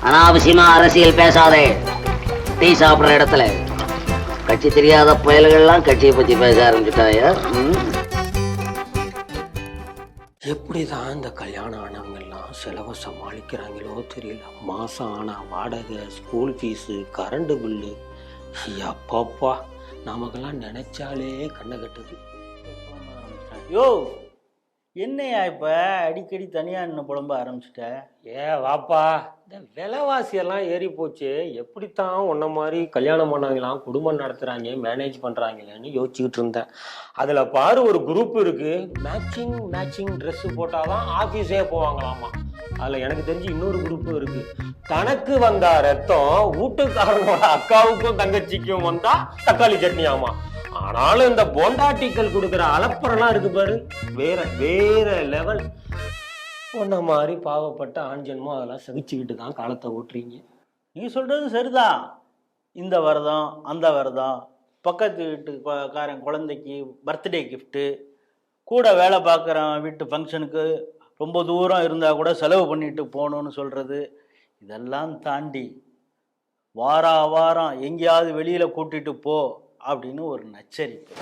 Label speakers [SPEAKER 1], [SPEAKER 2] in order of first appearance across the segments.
[SPEAKER 1] அனாவசியமா அரசியல் பேசாதே. டீ சாப்பிடுற இடத்துல கட்சி தெரியாத புயல்கள்லாம் கட்சியை பத்தி பேச ஆரம்பிச்சுட்டாயா?
[SPEAKER 2] எப்படிதான் இந்த கல்யாணம் ஆனவங்கெல்லாம் செலவை சமாளிக்கிறாங்களோ தெரியல. மாதம் ஆனால் வாடகை, ஸ்கூல் ஃபீஸு, கரண்ட் பில்லு, அப்பப்பா நமக்கெல்லாம் நினைச்சாலே கண்ணை கட்டுது.
[SPEAKER 3] யோ, என்னையா இப்போ அடிக்கடி தனியாக நின்று புலம்ப ஆரம்பிச்சிட்ட?
[SPEAKER 2] வாப்பா, இந்த விலைவாசியெல்லாம் ஏறி போச்சு. எப்படித்தான் உன்ன மாதிரி கல்யாணம் பண்ணாங்களாம், குடும்பம் நடத்துகிறாங்க, மேனேஜ் பண்ணுறாங்களேன்னு யோசிச்சுக்கிட்டு இருந்தேன். அதில் பாரு, ஒரு குரூப் இருக்குது, மேட்சிங் ட்ரெஸ்ஸு போட்டால் தான் ஆஃபீஸே போவாங்களாமா. அதில் எனக்கு தெரிஞ்சு இன்னொரு குரூப்பும் இருக்குது. தனக்கு வந்தா ரத்தம் வீட்டுக்காரனோட அக்காவுக்கும் தங்கச்சிக்கும் வந்தா தக்காளி சட்னி ஆமா. ஆனாலும் இந்த போண்டாட்டிகள் கொடுக்குற அலப்பறலாம் இருக்கு பாரு, வேற லெவல். உன்ன மாதிரி பாவப்பட்ட ஆண்ஜன்மோ அதெல்லாம் சகிச்சுக்கிட்டு தான் காலத்தை ஓட்டுறீங்க.
[SPEAKER 3] நீ சொல்கிறது சரிதான். இந்த விரதம் அந்த விரதம், பக்கத்து வீட்டுக்காரன் குழந்தைக்கு பர்த்டே கிஃப்ட்டு, கூட வேலை பார்க்குறவன் வீட்டு ஃபங்க்ஷனுக்கு ரொம்ப தூரம் இருந்தால் கூட செலவு பண்ணிட்டு போகணுன்னு சொல்கிறது, இதெல்லாம் தாண்டி வாரம் எங்கேயாவது வெளியில் கூட்டிகிட்டு போ அப்படின்னு ஒரு நச்சரிப்பு.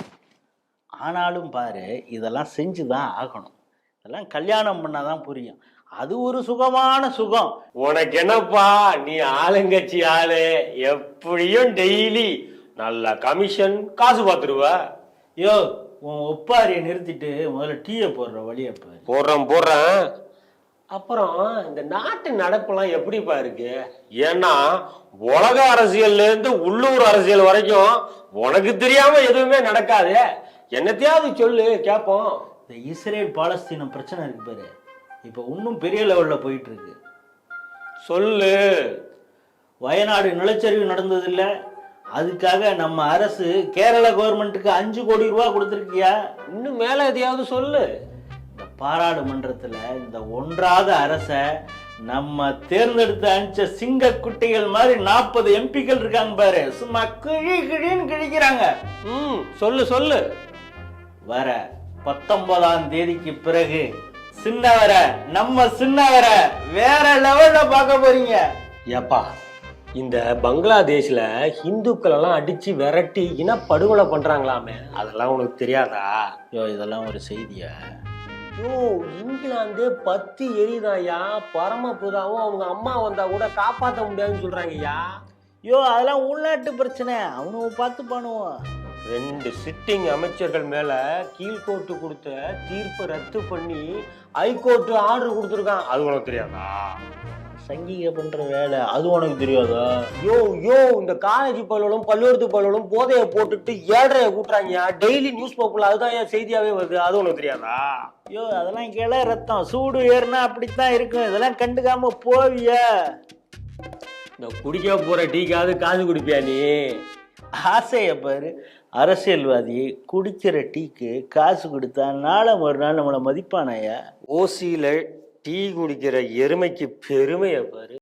[SPEAKER 3] ஆனாலும் பாரு, இதெல்லாம் செஞ்சு தான் ஆகணும். இதெல்லாம் கல்யாணம் பண்ணால் தான் புரியும். அது ஒரு சுகமான சுகம்.
[SPEAKER 2] உனக்கு என்னப்பா, நீ ஆளுங்கட்சி ஆளு, எப்படியும் டெய்லி நல்ல கமிஷன் காசு பார்த்துருவ.
[SPEAKER 3] யோ, உன் ஒப்பாரியை நிறுத்திட்டு முதல்ல டீயை போடுற வழியை பாரு.
[SPEAKER 2] போடுறேன். அப்புறம் இந்த நாட்டு நடப்பெல்லாம் எப்படிப்பா இருக்கு? ஏன்னா உலக அரசியல்ல இருந்து உள்ளூர் அரசியல் வரைக்கும் உனக்கு தெரியாம எதுவுமே நடக்காது. என்னத்தையாவது சொல்லு கேட்போம்.
[SPEAKER 3] இந்த இஸ்ரேல் பாலஸ்தீனம் பிரச்சனை இருக்கு பாரு, இப்போ இன்னும் பெரிய லெவலில் போயிட்டு இருக்கு.
[SPEAKER 2] சொல்லு.
[SPEAKER 3] வயநாடு நிலச்சரிவு நடந்தது இல்லை, அதுக்காக நம்ம அரசு கேரள கவர்மெண்ட்டுக்கு 5 கோடி ரூபா கொடுத்துருக்கியா?
[SPEAKER 2] இன்னும் மேல எதையாவது சொல்லு.
[SPEAKER 3] இந்த பாராளுமன்றத்தில் இந்த ஒன்றாத அரசை நம்ம தேர்ந்தெடுத்து அனுப்பிச்ச சிங்க குட்டிகள் மாதிரி 40 எம்பிக்கள் இருக்காங்க பாரு, சும்மா கிழின்னு கிழிக்கிறாங்க.
[SPEAKER 2] சொல்லு.
[SPEAKER 3] வர 19ஆம் தேதிக்கு பிறகு நம்ம சின்னவரை வேற லெவல்ல பார்க்க போறீங்க.
[SPEAKER 2] ஏப்பா, இந்த பங்களாதேஷ்ல ஹிந்துக்கள் எல்லாம் அடிச்சு விரட்டி இனப்படுகொலை பண்றாங்களாமே, அதெல்லாம் உனக்கு தெரியாதா?
[SPEAKER 3] யோ, இதெல்லாம் ஒரு செய்தியா?
[SPEAKER 2] யோ, இங்கிலாந்து பத்தி எரிதாயா, பரமபுதாவும் அவங்க அம்மா வந்தா கூட காப்பாற்ற முடியாதுன்னு சொல்றாங்கய்யா.
[SPEAKER 3] யோ, அதெல்லாம் உள்நாட்டு பிரச்சனை, அவனுக்கு பார்த்து பண்ணுவோம்.
[SPEAKER 2] 2 சிட்டிங் அமைச்சர்கள் மேல கீழ்கோர்ட்டு கொடுத்த தீர்ப்பை ரத்து பண்ணி ஹைகோர்ட்டு ஆர்டர் கொடுத்துருக்கான். அது உனக்கு தெரியாதா?
[SPEAKER 3] சங்கீக பண்ற வேலை அது உனக்கு தெரியாதா?
[SPEAKER 2] யோ, இந்த காலேஜ் பல்லுவலும் பள்ளிக்கூடத்து பல்லுவலும் போதையை போட்டுட்டு ஏழரைய கூட்டுறாங்க. டெய்லி நியூஸ் பேப்பர்ல அதுதான் என் செய்தியாவே வருது. அது உனக்கு தெரியாதா?
[SPEAKER 3] யோ, அதெல்லாம் கிள ரத்தம் சூடு ஏறுனா அப்படித்தான் இருக்கும். இதெல்லாம் கண்டுக்காம போவிய?
[SPEAKER 2] இந்த குடிக்க போற டீக்காவது காசு குடிப்பியா நீ?
[SPEAKER 3] ஆசைய பாரு, அரசியல்வாதி குடிக்கிற டீக்கு காசு கொடுத்தா நாளை ஒரு நாள் நம்மளை மதிப்பானாயா?
[SPEAKER 2] ஓசியில டீ குடிக்கிற எருமைக்கு பெருமையை பாரு.